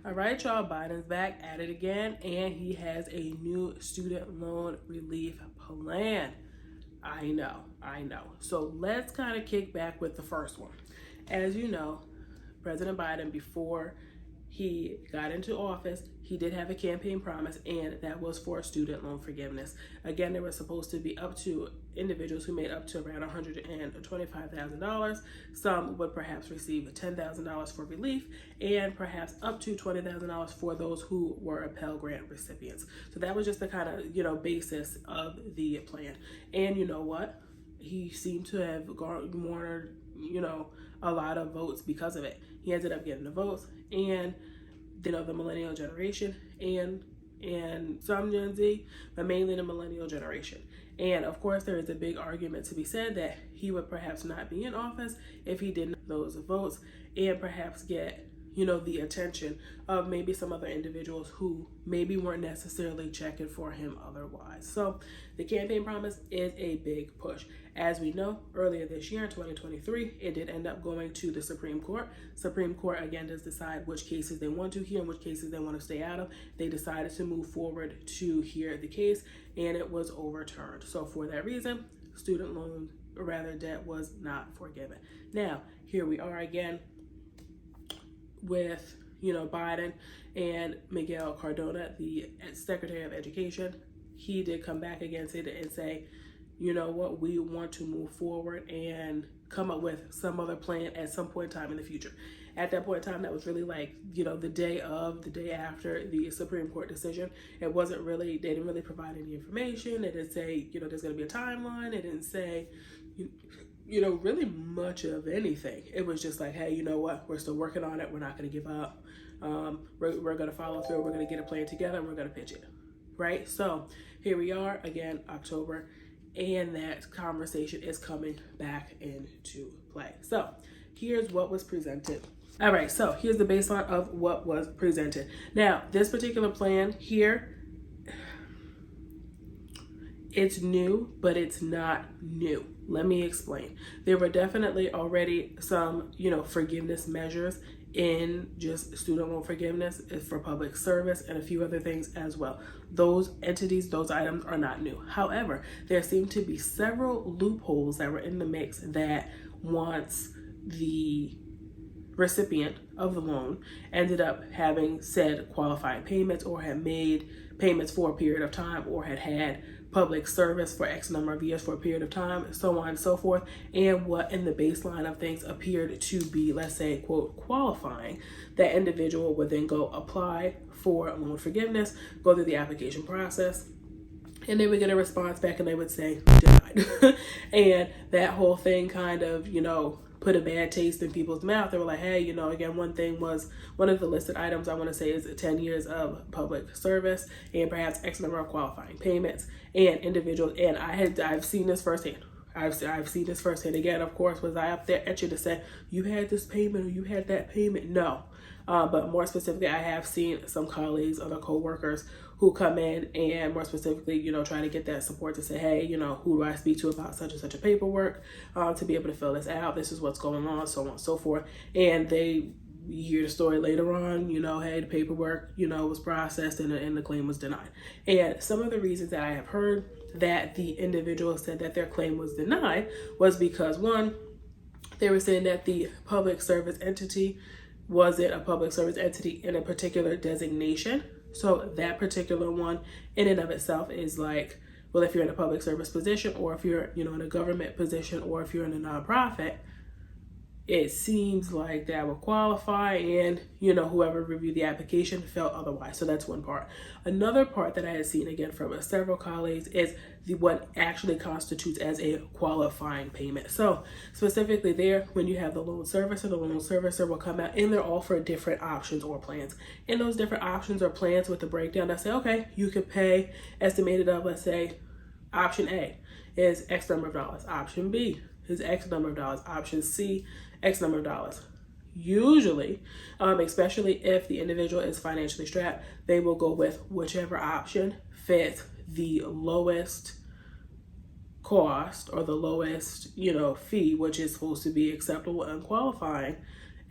All right, y'all, Biden's back at it again, and he has a new student loan relief plan. I know. So let's kind of kick back with the first one. As you know, President Biden, before he got into office, he did have a campaign promise, and that was for student loan forgiveness. Again, there was supposed to be up to individuals who made up to around $125,000. Some would perhaps receive $10,000 for relief, and perhaps up to $20,000 for those who were Pell Grant recipients. So that was just the kind of basis of the plan. And you know what? He seemed to have garnered a lot of votes because of it. He ended up getting the votes, and the millennial generation and some Gen Z, but mainly the millennial generation. And of course, there is a big argument to be said that he would perhaps not be in office if he didn't get those votes and perhaps get the attention of maybe some other individuals who maybe weren't necessarily checking for him otherwise. So the campaign promise is a big push. As we know, earlier this year in 2023, it did end up going to the Supreme Court. Supreme Court, again, does decide which cases they want to hear and which cases they want to stay out of. They decided to move forward to hear the case, and it was overturned. So for that reason, student loan, or rather debt, was not forgiven. Now, here we are again with Biden and Miguel Cardona, the Secretary of Education. He did come back against it and say, you know what, we want to move forward and come up with some other plan at some point in time in the future. At that point in time, that was really like, the day after the Supreme Court decision. It wasn't really, they didn't really provide any information. They didn't say, there's going to be a timeline. They didn't say, really much of anything. It was just like, hey, you know what? We're still working on it. We're not going to give up. We're going to follow through. We're going to get a plan together, and we're going to pitch it. Right? So here we are again, October, and that conversation is coming back into play. So here's what was presented. All right. So here's the baseline of what was presented. Now, this particular plan here, it's new, but it's not new. Let me explain. There were definitely already some, forgiveness measures in just student loan forgiveness for public service and a few other things as well. Those entities, those items are not new. However, there seem to be several loopholes that were in the mix that once the recipient of the loan ended up having said qualifying payments or had made payments for a period of time or had public service for X number of years for a period of time, so on and so forth, and what in the baseline of things appeared to be, let's say, quote, qualifying, that individual would then go apply for loan forgiveness, go through the application process, and they would get a response back and they would say denied. And that whole thing kind of, put a bad taste in people's mouth. They were like, hey, again, one of the listed items I want to say is 10 years of public service and perhaps X number of qualifying payments and individuals. And I've seen this firsthand. I've seen this firsthand. Again, of course, was I up there at you to say, you had this payment or you had that payment? No. But more specifically, I have seen some colleagues, other co-workers who come in and more specifically, try to get that support to say, hey, who do I speak to about such and such a paperwork to be able to fill this out? This is what's going on, so on and so forth. And you hear the story later on, hey, the paperwork, was processed and the claim was denied. And some of the reasons that I have heard that the individual said that their claim was denied was because, one, they were saying that the public service entity wasn't a public service entity in a particular designation. So that particular one in and of itself is like, well, if you're in a public service position or if you're, in a government position or if you're in a nonprofit, it seems like that would qualify, and whoever reviewed the application felt otherwise. So that's one part. Another part that I had seen again from several colleagues is what actually constitutes as a qualifying payment. So specifically there, when you have the loan servicer will come out and they're all for different options or plans. And those different options or plans with the breakdown that say, okay, you could pay estimated of, let's say, option A is X number of dollars. Option B is X number of dollars. Option C, X number of dollars. Usually, especially if the individual is financially strapped, they will go with whichever option fits the lowest cost or the lowest, fee, which is supposed to be acceptable and qualifying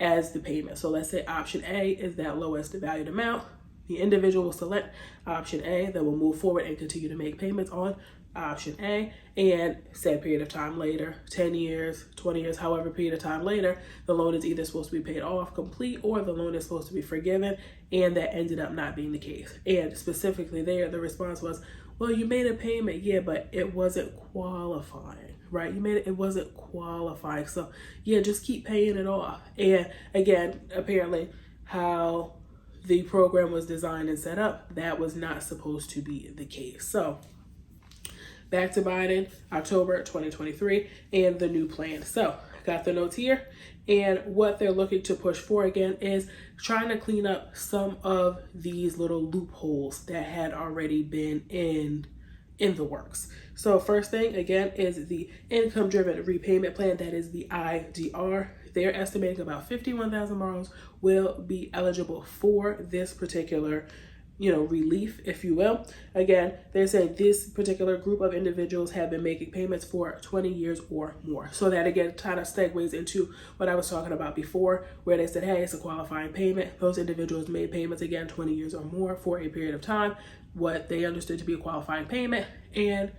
as the payment. So let's say option A is that lowest valued amount. The individual will select option A, that will move forward and continue to make payments on option A, and set period of time later, 10 years, 20 years, however period of time later, the loan is either supposed to be paid off complete or the loan is supposed to be forgiven, and that ended up not being the case. And specifically there, the response was, well, you made a payment, yeah, but it wasn't qualifying, right? It wasn't qualifying. So yeah, just keep paying it off. And again, apparently how the program was designed and set up, that was not supposed to be the case. So back to Biden, October 2023, and the new plan. So got the notes here, and what they're looking to push for again is trying to clean up some of these little loopholes that had already been in the works. So first thing again is the income driven repayment plan, that is the IDR. They're estimating about 51,000 borrowers will be eligible for this particular relief, if you will. Again, they're saying this particular group of individuals have been making payments for 20 years or more. So that again kind of segues into what I was talking about before, where they said, hey, it's a qualifying payment. Those individuals made payments again 20 years or more for a period of time, what they understood to be a qualifying payment. And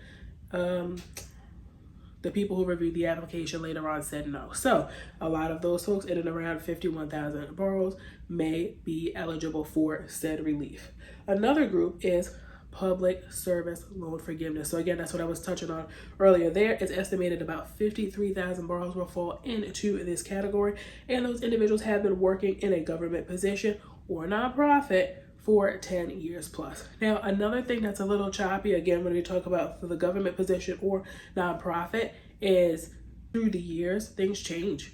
the people who reviewed the application later on said no. So a lot of those folks, in and around 51,000 borrowers, may be eligible for said relief. Another group is public service loan forgiveness. So again, that's what I was touching on earlier there. It's estimated about 53,000 borrowers will fall into this category. And those individuals have been working in a government position or nonprofit for 10 years plus. Now, another thing that's a little choppy, again, when we talk about the government position or nonprofit, is through the years, things change,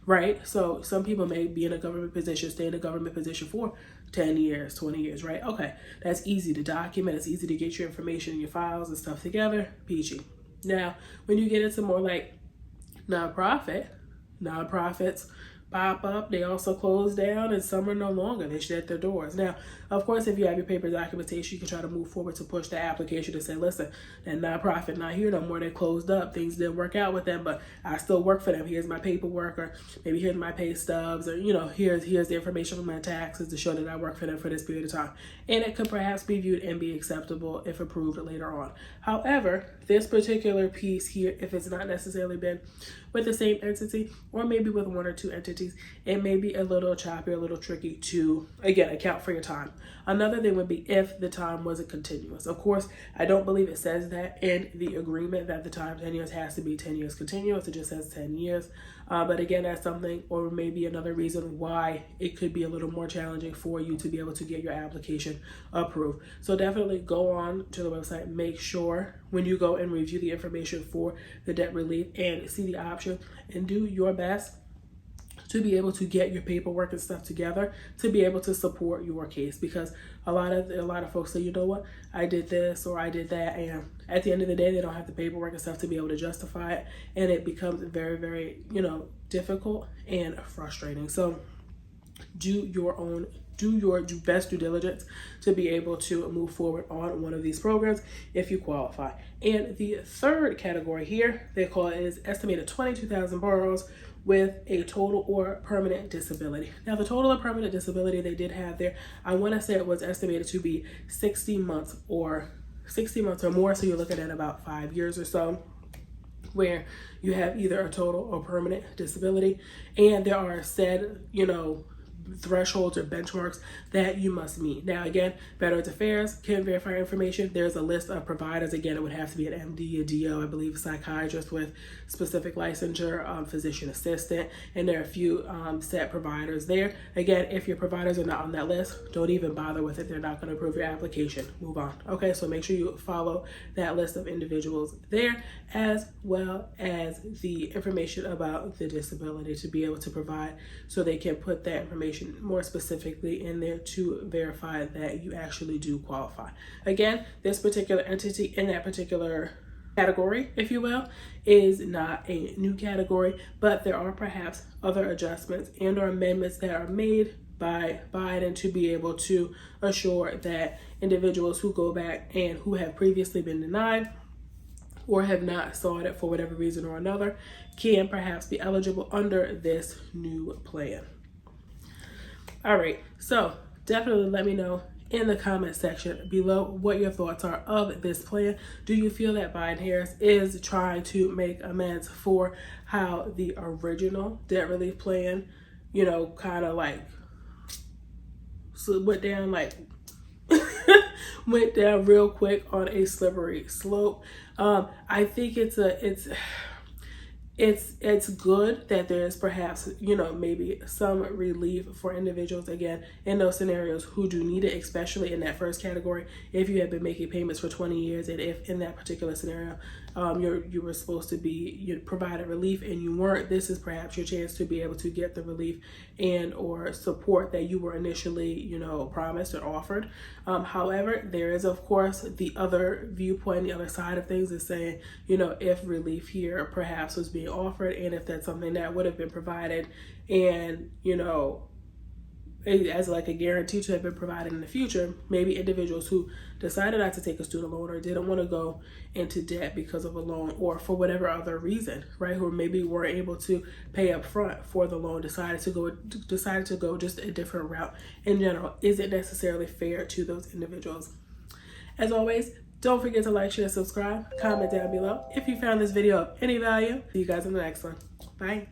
right? So some people may be in a government position, stay in a government position for 10 years, 20 years, right? Okay, that's easy to document. It's easy to get your information and your files and stuff together, peachy. Now, when you get into more like nonprofits pop up, they also close down, and some are no longer. They shut their doors. Now, of course, if you have your paper documentation, you can try to move forward to push the application to say, listen, that nonprofit not here no more. They closed up. Things didn't work out with them, but I still work for them. Here's my paperwork, or maybe here's my pay stubs, or here's the information from my taxes to show that I work for them for this period of time. And it could perhaps be viewed and be acceptable if approved later on. However, this particular piece here, if it's not necessarily been with the same entity, or maybe with one or two entities, it may be a little choppy, a little tricky to, again, account for your time. Another thing would be if the time wasn't continuous. Of course, I don't believe it says that in the agreement that the time 10 years has to be 10 years continuous. It just says 10 years. But again, that's something, or maybe another reason why it could be a little more challenging for you to be able to get your application approved. So definitely go on to the website, make sure when you go and review the information for the debt relief and see the option, and do your best to be able to get your paperwork and stuff together to be able to support your case. Because a lot of folks say, you know what, I did this or I did that, and at the end of the day, they don't have the paperwork and stuff to be able to justify it, and it becomes very, very, difficult and frustrating. So do your best due diligence to be able to move forward on one of these programs if you qualify. And the third category here, they call it, is estimated 22,000 borrowers with a total or permanent disability. Now, the total or permanent disability they did have there, I want to say it was estimated to be 60 months or more. So you're looking at about 5 years or so, where you have either a total or permanent disability. And there are said, thresholds or benchmarks that you must meet. Now, again, Veterans Affairs can verify information. There's a list of providers. Again, it would have to be an MD, a DO, I believe, a psychiatrist with specific licensure, physician assistant, and there are a few set providers there. Again, if your providers are not on that list, don't even bother with it. They're not going to approve your application. Move on. Okay, so make sure you follow that list of individuals there, as well as the information about the disability to be able to provide, so they can put that information more specifically in there to verify that you actually do qualify. Again, this particular entity in that particular category, if you will, is not a new category, but there are perhaps other adjustments and or amendments that are made by Biden to be able to assure that individuals who go back and who have previously been denied or have not sought it for whatever reason or another can perhaps be eligible under this new plan. All right, so definitely let me know in the comment section below what your thoughts are of this plan. Do you feel that Biden-Harris is trying to make amends for how the original debt relief plan, kind of like went down went down real quick on a slippery slope? I think it's good that there's perhaps, maybe some relief for individuals, again, in those scenarios who do need it, especially in that first category. If you have been making payments for 20 years and if in that particular scenario, you were supposed to be provided relief and you weren't, this is perhaps your chance to be able to get the relief and or support that you were initially, promised or offered. However, there is, of course, the other viewpoint, the other side of things is saying, if relief here perhaps was being offered and if that's something that would have been provided and, as like a guarantee to have been provided in the future, maybe individuals who decided not to take a student loan or didn't want to go into debt because of a loan or for whatever other reason, right, who maybe weren't able to pay up front for the loan, decided to go just a different route in general. Is it necessarily fair to those individuals? As always, don't forget to like, share, subscribe, comment down below if you found this video of any value. See you guys in the next one. Bye.